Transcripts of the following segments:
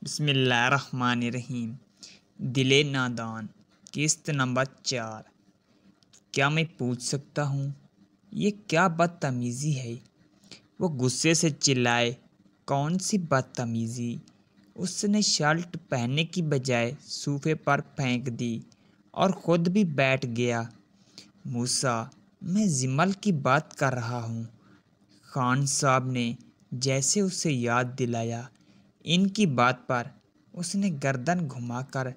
بسم اللہ الرحمن الرحیم۔ دل نادان، قسط نمبر 4۔ کیا میں پوچھ سکتا ہوں یہ کیا بدتمیزی ہے؟ وہ غصے سے چلائے۔ کون سی بدتمیزی؟ اس نے شرٹ پہننے کی بجائے صوفے پر پھینک دی اور خود بھی بیٹھ گیا۔ موسیٰ، میں جمل کی بات کر رہا ہوں۔ خان صاحب نے جیسے اسے یاد دلایا۔ ان کی بات پر اس نے گردن گھما کر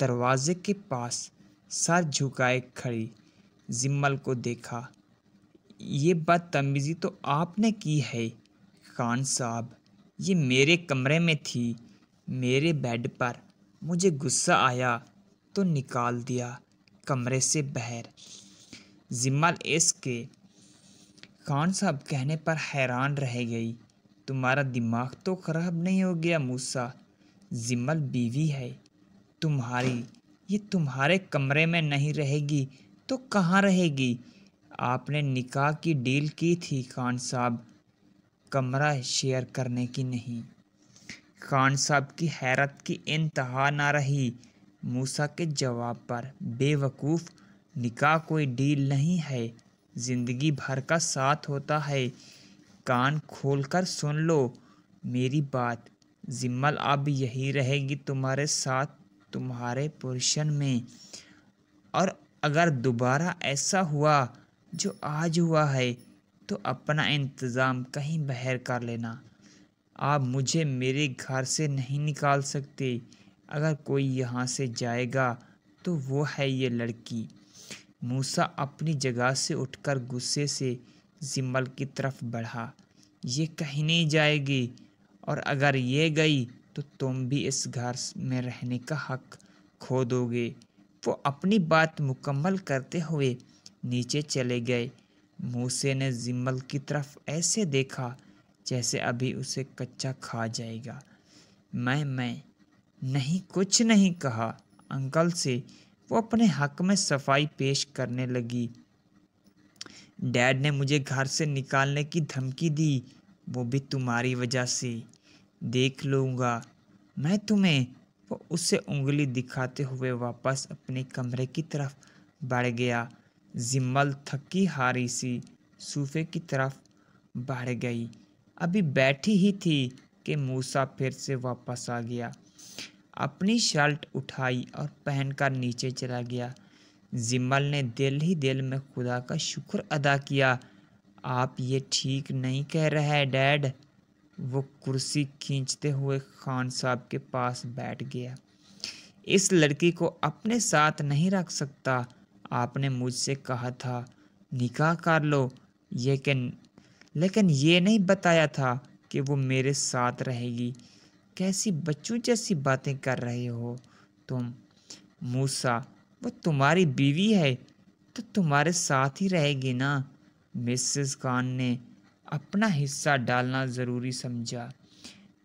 دروازے کے پاس سر جھکائے کھڑی جمل کو دیکھا۔ یہ بدتمیزی تو آپ نے کی ہے خان صاحب، یہ میرے کمرے میں تھی، میرے بیڈ پر۔ مجھے غصہ آیا تو نکال دیا کمرے سے باہر۔ جمل اس کے خان صاحب کہنے پر حیران رہ گئی۔ تمہارا دماغ تو خراب نہیں ہو گیا موسیٰ؟ جمل بیوی ہے تمہاری، یہ تمہارے کمرے میں نہیں رہے گی تو کہاں رہے گی؟ آپ نے نکاح کی ڈیل کی تھی خان صاحب، کمرہ شیئر کرنے کی نہیں۔ خان صاحب کی حیرت کی انتہا نہ رہی موسیٰ کے جواب پر۔ بے وقوف، نکاح کوئی ڈیل نہیں ہے، زندگی بھر کا ساتھ ہوتا ہے۔ کان کھول کر سن لو میری بات، جمل اب یہی رہے گی تمہارے ساتھ، تمہارے پوزیشن میں۔ اور اگر دوبارہ ایسا ہوا جو آج ہوا ہے تو اپنا انتظام کہیں باہر کر لینا۔ آپ مجھے میرے گھر سے نہیں نکال سکتے۔ اگر کوئی یہاں سے جائے گا تو وہ ہے یہ لڑکی۔ موسیٰ اپنی جگہ سے اٹھ کر غصے سے جمل کی طرف بڑھا۔ یہ کہیں نہیں جائے گی، اور اگر یہ گئی تو تم بھی اس گھر میں رہنے کا حق کھو دو گے۔ وہ اپنی بات مکمل کرتے ہوئے نیچے چلے گئے۔ موسیٰ نے جمل کی طرف ایسے دیکھا جیسے ابھی اسے کچا کھا جائے گا۔ میں نہیں، کچھ نہیں کہا انکل سے۔ وہ اپنے حق میں صفائی پیش کرنے لگی۔ ڈیڈ نے مجھے گھر سے نکالنے کی دھمکی دی، وہ بھی تمہاری وجہ سے۔ دیکھ لوں گا میں تمہیں۔ وہ اسے انگلی دکھاتے ہوئے واپس اپنے کمرے کی طرف بڑھ گیا۔ جمل تھکی ہاری سی صوفے کی طرف بڑھ گئی۔ ابھی بیٹھی ہی تھی کہ موسیٰ پھر سے واپس آ گیا۔ اپنی شرٹ اٹھائی اور پہن کر نیچے چلا گیا۔ جمل نے دل ہی دل میں خدا کا شکر ادا کیا۔ آپ یہ ٹھیک نہیں کہہ رہے ڈیڈ۔ وہ کرسی کھینچتے ہوئے خان صاحب کے پاس بیٹھ گیا۔ اس لڑکی کو اپنے ساتھ نہیں رکھ سکتا۔ آپ نے مجھ سے کہا تھا نکاح کر لو، لیکن یہ نہیں بتایا تھا کہ وہ میرے ساتھ رہے گی۔ کیسی بچوں جیسی باتیں کر رہے ہو تم موسیٰ؟ وہ تمہاری بیوی ہے تو تمہارے ساتھ ہی رہے گی نا۔ مسز خان نے اپنا حصہ ڈالنا ضروری سمجھا۔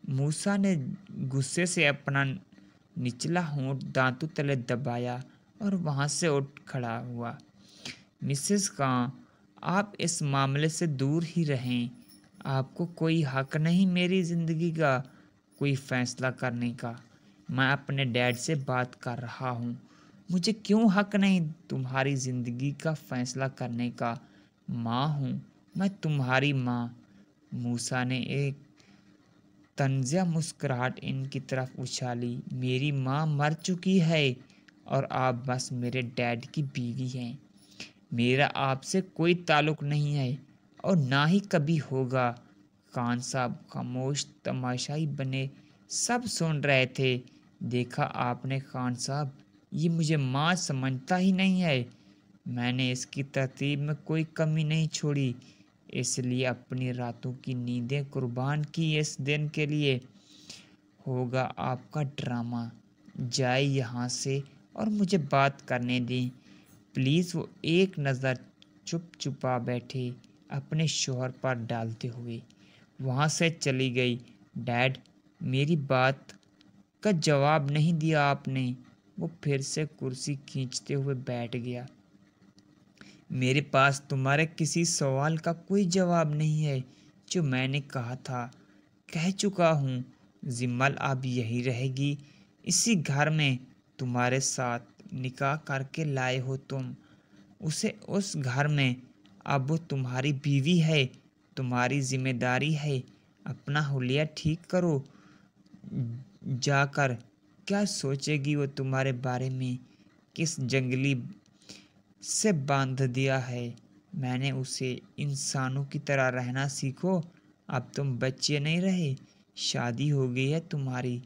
موسیٰ نے غصے سے اپنا نچلا ہونٹ دانتوں تلے دبایا اور وہاں سے اٹھ کھڑا ہوا۔ مسز خان، آپ اس معاملے سے دور ہی رہیں۔ آپ کو کوئی حق نہیں میری زندگی کا کوئی فیصلہ کرنے کا۔ میں اپنے ڈیڈ سے بات کر رہا ہوں۔ مجھے کیوں حق نہیں تمہاری زندگی کا فیصلہ کرنے کا؟ ماں ہوں میں تمہاری ماں۔ موسیٰ نے ایک طنزیہ مسکراہٹ ان کی طرف اچھالی۔ میری ماں مر چکی ہے اور آپ بس میرے ڈیڈ کی بیوی ہیں۔ میرا آپ سے کوئی تعلق نہیں ہے اور نہ ہی کبھی ہوگا۔ خان صاحب خاموش تماشائی بنے سب سن رہے تھے۔ دیکھا آپ نے خان صاحب، یہ مجھے ماں سمجھتا ہی نہیں ہے۔ میں نے اس کی ترتیب میں کوئی کمی نہیں چھوڑی، اس لیے اپنی راتوں کی نیندیں قربان کی اس دن کے لیے۔ ہوگا آپ کا ڈرامہ۔ جائے یہاں سے اور مجھے بات کرنے دیں پلیز۔ وہ ایک نظر چپ چپا بیٹھے اپنے شوہر پر ڈالتے ہوئے وہاں سے چلی گئی۔ ڈیڈ، میری بات کا جواب نہیں دیا آپ نے۔ وہ پھر سے کرسی کھینچتے ہوئے بیٹھ گیا۔ میرے پاس تمہارے کسی سوال کا کوئی جواب نہیں ہے۔ جو میں نے کہا تھا کہہ چکا ہوں۔ زمل اب یہی رہے گی، اسی گھر میں تمہارے ساتھ نکاح کر کے لائے ہو تم اسے اس گھر میں، اب وہ تمہاری بیوی ہے، تمہاری ذمہ داری ہے، اپنا حلیہ ٹھیک کرو جا کر۔ کیا سوچے گی وہ تمہارے بارے میں؟ کس جنگلی سے باندھ دیا ہے میں نے اسے، انسانوں کی طرح رہنا سیکھو، اب تم بچے نہیں رہے، شادی ہو گئی ہے تمہاری،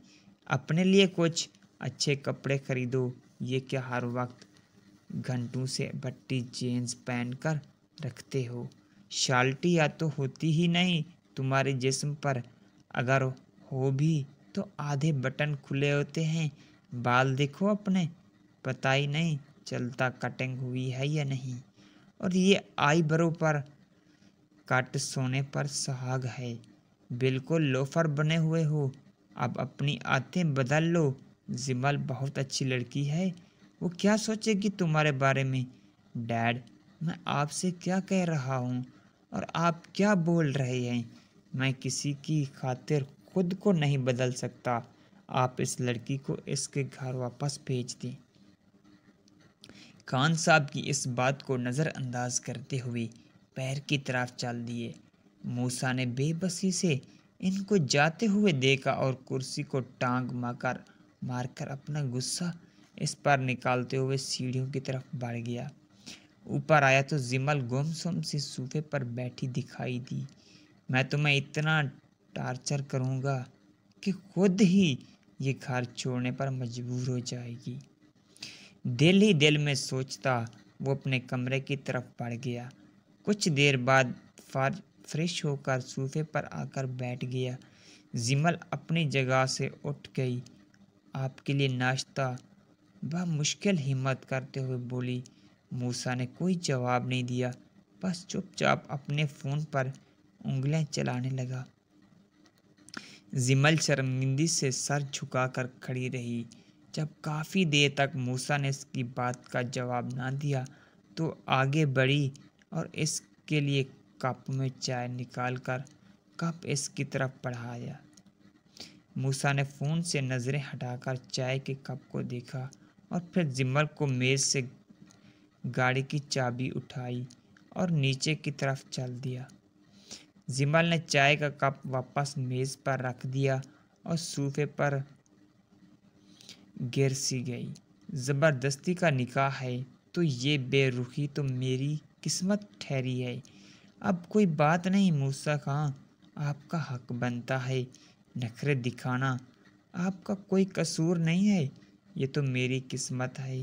اپنے لیے کچھ اچھے کپڑے خریدو، یہ کیا ہر وقت گھنٹوں سے بٹی جینز پہن کر رکھتے ہو؟ شالٹی یا تو ہوتی ہی نہیں تمہارے جسم پر، اگر ہو بھی تو آدھے بٹن کھلے ہوتے ہیں، بال دیکھو اپنے، پتہ ہی نہیں چلتا کٹنگ ہوئی ہے یا نہیں، اور یہ آئی برو پر کٹ سونے پر سہاگ ہے، بالکل لوفر بنے ہوئے ہو، اب اپنی عادتیں بدل لو۔ زمل بہت اچھی لڑکی ہے، وہ کیا سوچے گی تمہارے بارے میں؟ ڈیڈ، میں آپ سے کیا کہہ رہا ہوں اور آپ کیا بول رہے ہیں؟ میں کسی کی خاطر خود کو نہیں بدل سکتا، آپ اس لڑکی کو اس کے گھر واپس بھیج دیں۔ خان صاحب کی اس بات کو نظر انداز کرتے ہوئے پیر کی طرف چل دیے۔ موسیٰ نے بے بسی سے ان کو جاتے ہوئے دیکھا اور کرسی کو ٹانگ مار کر اپنا غصہ اس پر نکالتے ہوئے سیڑھیوں کی طرف بڑھ گیا۔ اوپر آیا تو زمل گمسم سی صوفے پر بیٹھی دکھائی دی۔ میں تمہیں اتنا ٹارچر کروں گا کہ خود ہی یہ گھر چھوڑنے پر مجبور ہو جائے گی، دل ہی دل میں سوچتا وہ اپنے کمرے کی طرف بڑھ گیا۔ کچھ دیر بعد فریش ہو کر صوفے پر آ کر بیٹھ گیا۔ زمل اپنی جگہ سے اٹھ گئی۔ آپ کے لیے ناشتہ، بمشکل ہمت کرتے ہوئے بولی۔ موسیٰ نے کوئی جواب نہیں دیا، بس چپ چاپ اپنے فون پر انگلیاں چلانے لگا۔ زمل شرمندگی سے سر جھکا کر کھڑی رہی۔ جب کافی دیر تک موسیٰ نے اس کی بات کا جواب نہ دیا تو آگے بڑھی اور اس کے لیے کپ میں چائے نکال کر کپ اس کی طرف بڑھایا۔ موسیٰ نے فون سے نظریں ہٹا کر چائے کے کپ کو دیکھا اور پھر زمل کو میز سے گاڑی کی چابی اٹھائی اور نیچے کی طرف چل دیا۔ زمل نے چائے کا کپ واپس میز پر رکھ دیا اور صوفے پر گر سی گئی۔ زبردستی کا نکاح ہے تو یہ بے رخی تو میری قسمت ٹھہری ہے۔ اب کوئی بات نہیں موسیٰ خاں، آپ کا حق بنتا ہے نخرے دکھانا، آپ کا کوئی قصور نہیں ہے، یہ تو میری قسمت ہے،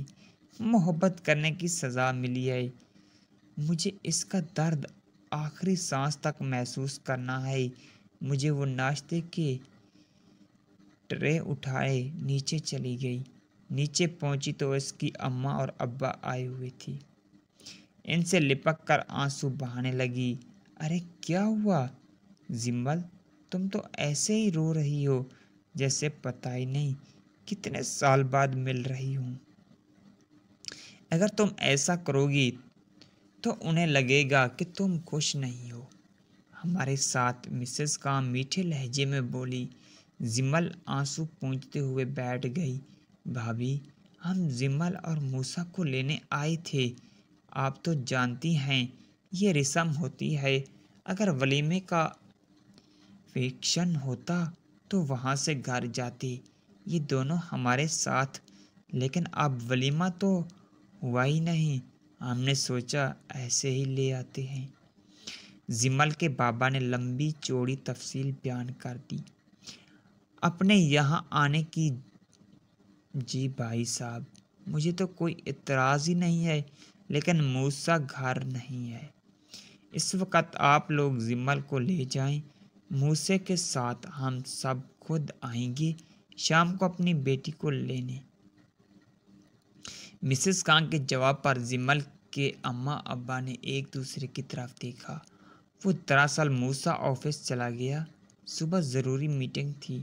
محبت کرنے کی سزا ملی ہے، مجھے اس کا درد آخری سانس تک محسوس کرنا ہے۔ مجھے وہ ناشتے کے ٹرے اٹھائے نیچے چلی گئی۔ نیچے پہنچی تو اس کی اماں اور ابا آئے ہوئے تھی۔ ان سے لپک کر آنسو بہانے لگی۔ ارے کیا ہوا زمل، تم تو ایسے ہی رو رہی ہو جیسے پتہ ہی نہیں کتنے سال بعد مل رہی ہوں۔ اگر تم ایسا کرو گی تو انہیں لگے گا کہ تم خوش نہیں ہو ہمارے ساتھ، مسز خان میٹھے لہجے میں بولی۔ زمل آنسو پونچھتے ہوئے بیٹھ گئی۔ بھابھی، ہم زمل اور موسیٰ کو لینے آئے تھے، آپ تو جانتی ہیں یہ رسم ہوتی ہے، اگر ولیمے کا فنکشن ہوتا تو وہاں سے گھر جاتے یہ دونوں ہمارے ساتھ، لیکن اب ولیمہ تو ہوا ہی نہیں، ہم نے سوچا ایسے ہی لے آتے ہیں۔ زمل کے بابا نے لمبی چوڑی تفصیل بیان کر دی اپنے یہاں آنے کی۔ جی بھائی صاحب، مجھے تو کوئی اعتراض ہی نہیں ہے، لیکن موسیٰ گھر نہیں ہے اس وقت، آپ لوگ زمل کو لے جائیں، موسیٰ کے ساتھ ہم سب خود آئیں گے شام کو اپنی بیٹی کو لینے۔ مسز خان کے جواب پر زمل کے اماں ابا نے ایک دوسرے کی طرف دیکھا۔ وہ دراصل موسیٰ آفس چلا گیا، صبح ضروری میٹنگ تھی،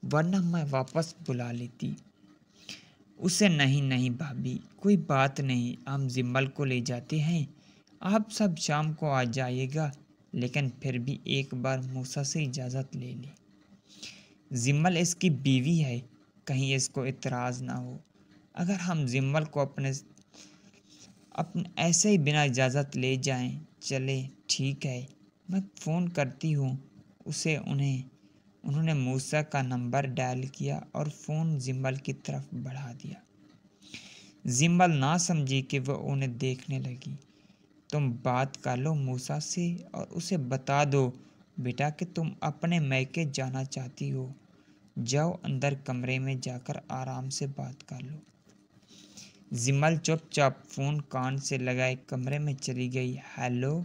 ورنہ میں واپس بلا لیتی اسے۔ نہیں بھابھی، کوئی بات نہیں، ہم زمل کو لے جاتے ہیں، آپ سب شام کو آ جائیے گا، لیکن پھر بھی ایک بار موسیٰ سے اجازت لے لیں۔ زمل اس کی بیوی ہے، کہیں اس کو اعتراض نہ ہو اگر ہم زمل کو اپنے ایسے ہی بنا اجازت لے جائیں۔ چلے ٹھیک ہے، میں فون کرتی ہوں اسے۔ انہوں نے موسیٰ کا نمبر ڈائل کیا اور فون زمل کی طرف بڑھا دیا۔ زمل نہ سمجھی کہ وہ انہیں دیکھنے لگی۔ تم بات کر لو موسیٰ سے اور اسے بتا دو بیٹا کہ تم اپنے میکے جانا چاہتی ہو۔ جاؤ اندر کمرے میں جا کر آرام سے بات کر لو۔ زمل چپ چاپ فون کان سے لگائے کمرے میں چلی گئی۔ ہیلو،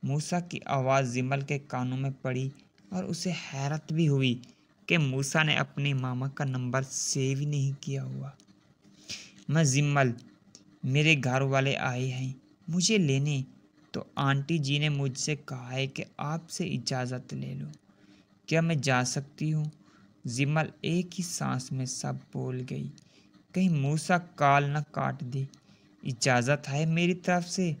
موسیٰ کی آواز زمل کے کانوں میں پڑی اور اسے حیرت بھی ہوئی کہ موسیٰ نے اپنی ماما کا نمبر سیو ہی نہیں کیا ہوا۔ میں زمل، میرے گھر والے آئے ہیں مجھے لینے، تو آنٹی جی نے مجھ سے کہا ہے کہ آپ سے اجازت لے لو۔ کیا میں جا سکتی ہوں؟ زمل ایک ہی سانس میں سب بول گئی، کہیں موسیٰ کال نہ کاٹ دے۔ اجازت ہے میری طرف سے؟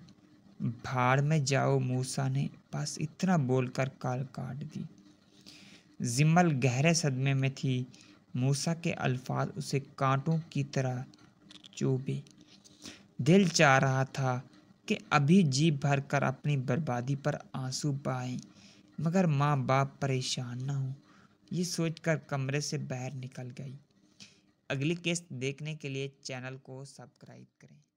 بھاڑ میں جاؤ، موسیٰ نے بس اتنا بول کر کال کاٹ دی۔ زمل گہرے صدمے میں تھی۔ موسیٰ کے الفاظ اسے کانٹوں کی طرح چوبے۔ دل چاہ رہا تھا کہ ابھی جی بھر کر اپنی بربادی پر آنسو بہائیں، مگر ماں باپ پریشان نہ ہوں، یہ سوچ کر کمرے سے باہر نکل گئی۔ اگلی قسط دیکھنے کے لیے چینل کو سبسکرائب کریں۔